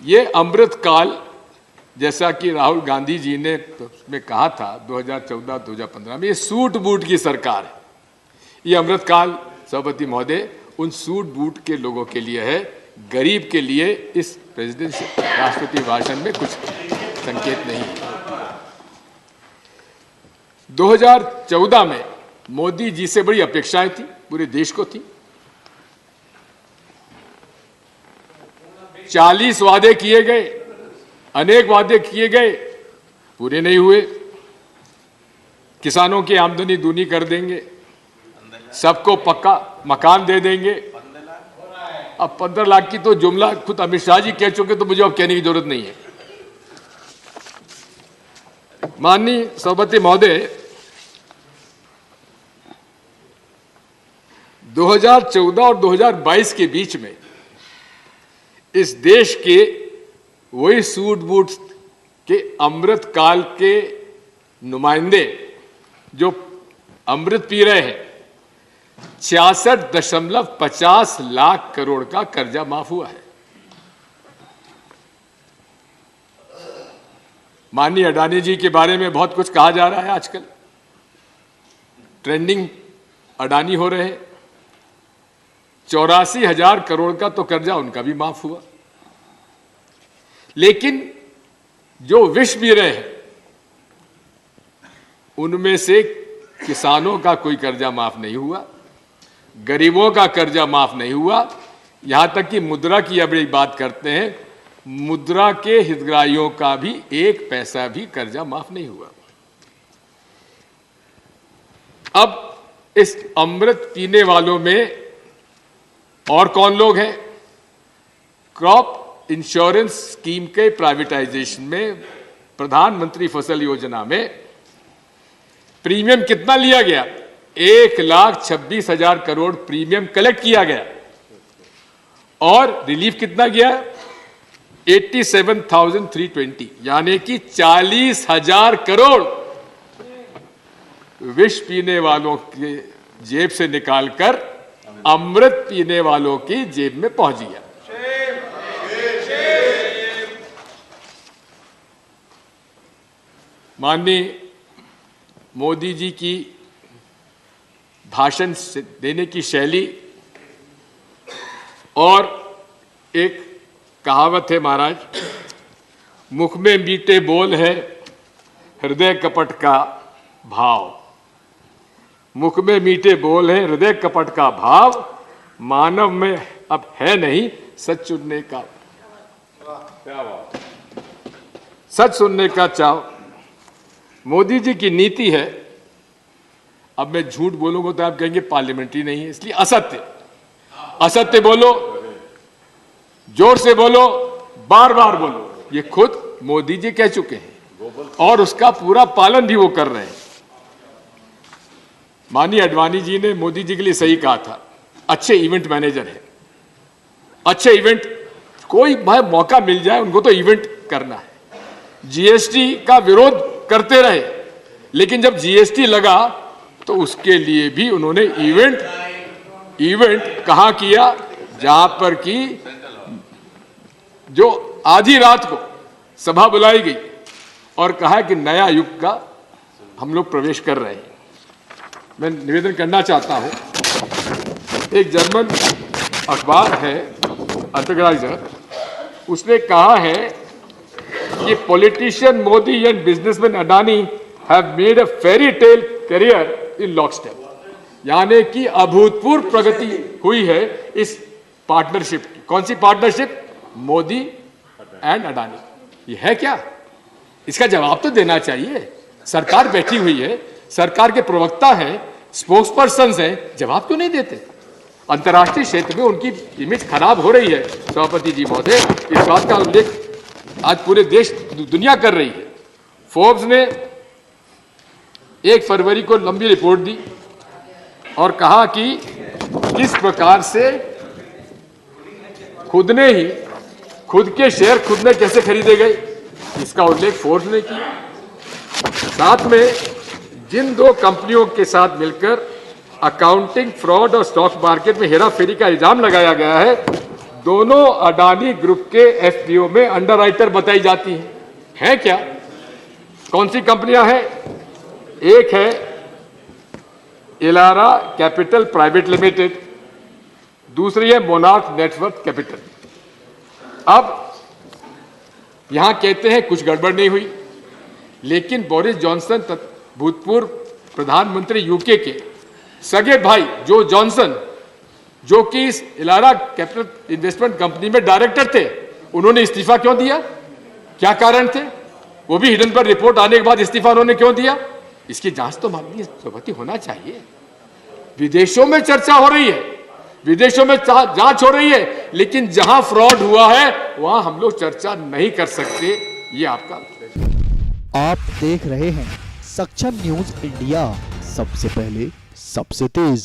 ये अमृत काल, जैसा कि राहुल गांधी जी ने में कहा था 2014-2015 में, ये सूट बूट की सरकार है। ये अमृत काल सभापति महोदय उन सूट बूट के लोगों के लिए है, गरीब के लिए इस राष्ट्रपति भाषण में कुछ संकेत नहीं है। 2014 में मोदी जी से बड़ी अपेक्षाएं थी, पूरे देश को थी। 40 वादे किए गए, अनेक वादे किए गए, पूरे नहीं हुए। किसानों की आमदनी दूनी कर देंगे, सबको पक्का मकान दे देंगे। अब 15 लाख की तो जुमला खुद अमित शाह जी कह चुके, तो मुझे अब कहने की जरूरत नहीं है। माननीय सभापति महोदय, 2014 और 2022 के बीच में इस देश के वही सूट बूट के अमृत काल के नुमाइंदे जो अमृत पी रहे हैं, 66.50 लाख करोड़ का कर्जा माफ हुआ है। माननीय अडानी जी के बारे में बहुत कुछ कहा जा रहा है, आजकल ट्रेंडिंग अडानी हो रहे हैं। 84,000 करोड़ का तो कर्जा उनका भी माफ हुआ। लेकिन जो विष पी रहे हैं उनमें से किसानों का कोई कर्जा माफ नहीं हुआ, गरीबों का कर्जा माफ नहीं हुआ। यहां तक कि मुद्रा की अब बात करते हैं, मुद्रा के हितग्राहियों का भी 1 पैसा भी कर्जा माफ नहीं हुआ। अब इस अमृत पीने वालों में और कौन लोग हैं? क्रॉप इंश्योरेंस स्कीम के प्राइवेटाइजेशन में, प्रधानमंत्री फसल योजना में प्रीमियम कितना लिया गया? 1,26,000 करोड़ प्रीमियम कलेक्ट किया गया और रिलीफ कितना गया? 87,320, यानी कि 40,000 करोड़ विष पीने वालों के जेब से निकालकर अमृत पीने वालों की जेब में पहुंच गया। माननीय मोदी जी की भाषण देने की शैली, और एक कहावत है महाराज, मुख में मीठे बोल है, हृदय कपट का भाव। मुख में मीठे बोल है, हृदय कपट का भाव, मानव में अब है नहीं सच सुनने का, सच सुनने का चाव। मोदी जी की नीति है, अब मैं झूठ बोलूंगा तो आप कहेंगे पार्लियामेंट्री नहीं है, इसलिए असत्य, असत्य बोलो, जोर से बोलो, बार बार बोलो। ये खुद मोदी जी कह चुके हैं और उसका पूरा पालन भी वो कर रहे हैं। माननीय अडवाणी जी ने मोदी जी के लिए सही कहा था, अच्छे इवेंट मैनेजर है। अच्छे इवेंट, कोई मौका मिल जाए उनको तो इवेंट करना है। जीएसटी का विरोध करते रहे, लेकिन जब जीएसटी लगा तो उसके लिए भी उन्होंने इवेंट कहां किया? जहां पर कि जो आधी रात को सभा बुलाई गई और कहा कि नया युग का हम लोग प्रवेश कर रहे हैं। मैं निवेदन करना चाहता हूं, एक जर्मन अखबार है अंतर्राष्ट्रीय, उसने कहा है कि politician Modi and businessman Adani have made a fairy tale career in lockstep, यानी कि अभूतपूर्व प्रगति हुई है इस पार्टनरशिप की। कौन सी पार्टनरशिप? मोदी एंड अडानी। ये है क्या? इसका जवाब तो देना चाहिए। सरकार बैठी हुई है, सरकार के प्रवक्ता हैं, स्पोक्स पर्सन्स हैं, जवाब क्यों नहीं देते? अंतर्राष्ट्रीय क्षेत्र में उनकी इमेज खराब हो रही है सभापति जी महोदय, इस बात का उल्लेख आज पूरे देश दुनिया कर रही है। फोर्ब्स ने 1 फरवरी को लंबी रिपोर्ट दी और कहा कि किस प्रकार से खुद के शेयर खुद ने कैसे खरीदे गए, इसका उल्लेख फोर्ब्स ने किया। साथ में जिन 2 कंपनियों के साथ मिलकर अकाउंटिंग फ्रॉड और स्टॉक मार्केट में हेरा फेरी का इल्जाम लगाया गया है, दोनों अडानी ग्रुप के एफपीओ में अंडरराइटर बताई जाती हैं क्या? कौन सी कंपनियां हैं? एक है इलारा कैपिटल प्राइवेट लिमिटेड, दूसरी है मोनार्क नेटवर्क कैपिटल। अब यहां कहते हैं कुछ गड़बड़ नहीं हुई, लेकिन बोरिस जॉनसन भूतपूर्व प्रधानमंत्री यूके के सगे भाई जो जॉनसन, जो कि इस इलारा कैपिटल इन्वेस्टमेंट कंपनी में डायरेक्टर थे, उन्होंने इस्तीफा क्यों दिया? क्या कारण थे? वो भी हिडन पर रिपोर्ट आने के बाद इस्तीफा उन्होंने क्यों दिया? इसकी जांच तो माननीय सभापति होना चाहिए। विदेशों में चर्चा हो रही है, विदेशों में जांच हो रही है, लेकिन जहां फ्रॉड हुआ है वहां हम लोग चर्चा नहीं कर सकते। ये आपका आप देख रहे हैं सक्षम न्यूज इंडिया, सबसे पहले सबसे तेज।